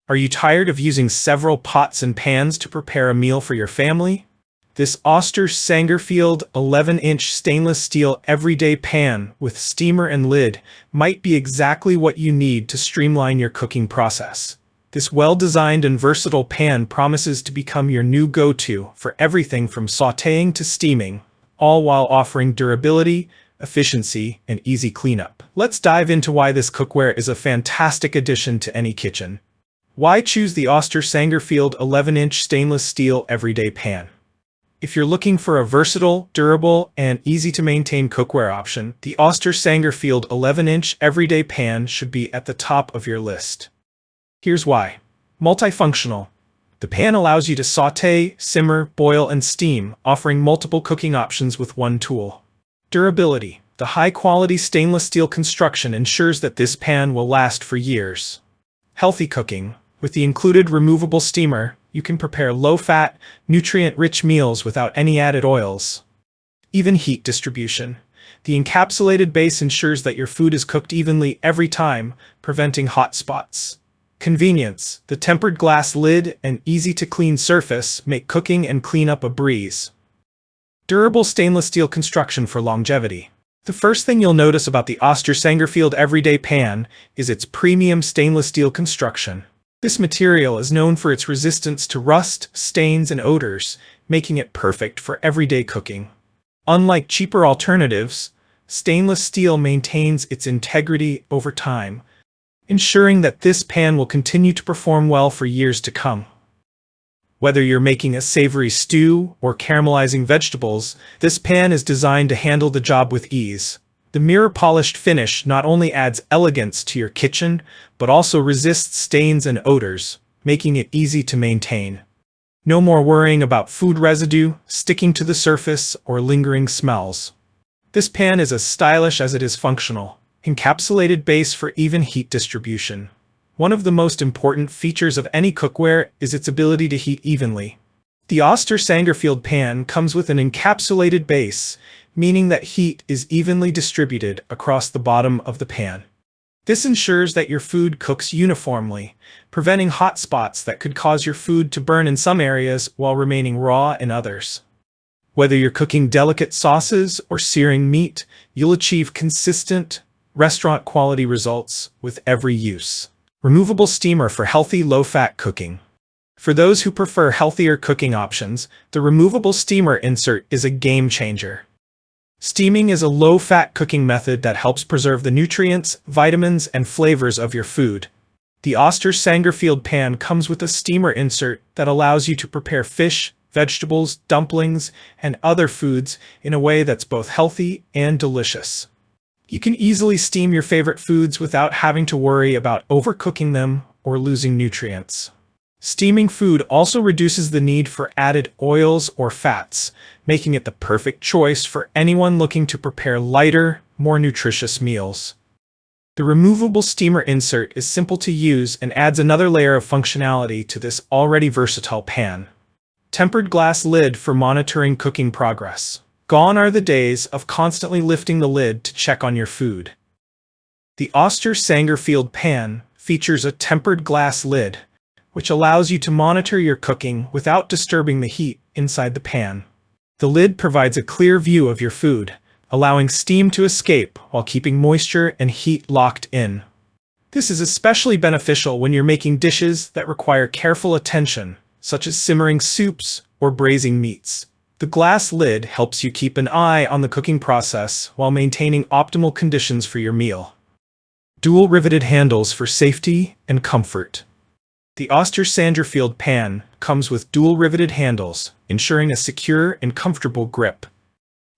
Are you tired of using several pots and pans to prepare a meal for your family? This Oster Sangerfield 11-inch stainless steel everyday pan with steamer and lid might be exactly what you need to streamline your cooking process. This well-designed and versatile pan promises to become your new go-to for everything from sautéing to steaming, all while offering durability, efficiency, and easy cleanup. Let's dive into why this cookware is a fantastic addition to any kitchen. Why choose the Oster Sangerfield 11-inch stainless steel everyday pan? If you're looking for a versatile, durable, and easy-to-maintain cookware option, the Oster Sangerfield 11-inch everyday pan should be at the top of your list. Here's why. Multifunctional. The pan allows you to sauté, simmer, boil, and steam, offering multiple cooking options with one tool. Durability. The high-quality stainless steel construction ensures that this pan will last for years. Healthy cooking. With the included removable steamer, you can prepare low-fat, nutrient-rich meals without any added oils. Even heat distribution. The encapsulated base ensures that your food is cooked evenly every time, preventing hot spots. Convenience. The tempered glass lid and easy-to-clean surface make cooking and cleanup a breeze. Durable stainless steel construction for longevity. The first thing you'll notice about the Oster Sangerfield everyday pan is its premium stainless steel construction. This material is known for its resistance to rust, stains, and odors, making it perfect for everyday cooking. Unlike cheaper alternatives, stainless steel maintains its integrity over time, ensuring that this pan will continue to perform well for years to come. Whether you're making a savory stew or caramelizing vegetables, this pan is designed to handle the job with ease. The mirror-polished finish not only adds elegance to your kitchen, but also resists stains and odors, making it easy to maintain. No more worrying about food residue, sticking to the surface, or lingering smells. This pan is as stylish as it is functional. Encapsulated base for even heat distribution. One of the most important features of any cookware is its ability to heat evenly. The Oster Sangerfield pan comes with an encapsulated base, meaning that heat is evenly distributed across the bottom of the pan. This ensures that your food cooks uniformly, preventing hot spots that could cause your food to burn in some areas while remaining raw in others. Whether you're cooking delicate sauces or searing meat, you'll achieve consistent, restaurant-quality results with every use. Removable steamer for healthy, low-fat cooking. For those who prefer healthier cooking options, the removable steamer insert is a game-changer. Steaming is a low-fat cooking method that helps preserve the nutrients, vitamins, and flavors of your food. The Oster Sangerfield pan comes with a steamer insert that allows you to prepare fish, vegetables, dumplings, and other foods in a way that's both healthy and delicious. You can easily steam your favorite foods without having to worry about overcooking them or losing nutrients. Steaming food also reduces the need for added oils or fats, making it the perfect choice for anyone looking to prepare lighter, more nutritious meals. The removable steamer insert is simple to use and adds another layer of functionality to this already versatile pan. Tempered glass lid for monitoring cooking progress. Gone are the days of constantly lifting the lid to check on your food. The Oster Sangerfield pan features a tempered glass lid, which allows you to monitor your cooking without disturbing the heat inside the pan. The lid provides a clear view of your food, allowing steam to escape while keeping moisture and heat locked in. This is especially beneficial when you're making dishes that require careful attention, such as simmering soups or braising meats. The glass lid helps you keep an eye on the cooking process while maintaining optimal conditions for your meal. Dual riveted handles for safety and comfort. The Oster Sangerfield pan comes with dual riveted handles, ensuring a secure and comfortable grip.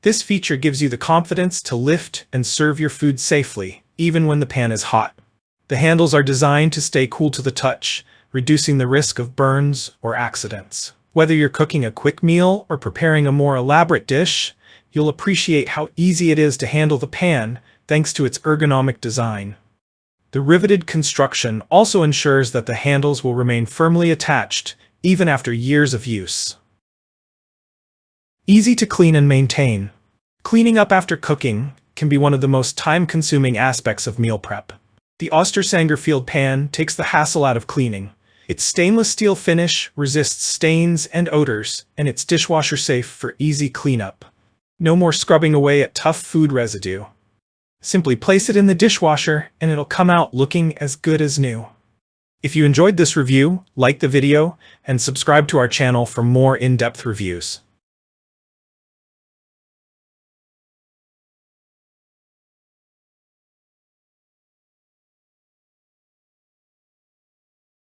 This feature gives you the confidence to lift and serve your food safely, even when the pan is hot. The handles are designed to stay cool to the touch, reducing the risk of burns or accidents. Whether you're cooking a quick meal or preparing a more elaborate dish, you'll appreciate how easy it is to handle the pan thanks to its ergonomic design. The riveted construction also ensures that the handles will remain firmly attached, even after years of use. Easy to clean and maintain. Cleaning up after cooking can be one of the most time-consuming aspects of meal prep. The Oster Sangerfield pan takes the hassle out of cleaning, Its stainless steel finish resists stains and odors, and it's dishwasher safe for easy cleanup. No more scrubbing away at tough food residue. Simply place it in the dishwasher and it'll come out looking as good as new. If you enjoyed this review, like the video and subscribe to our channel for more in-depth reviews.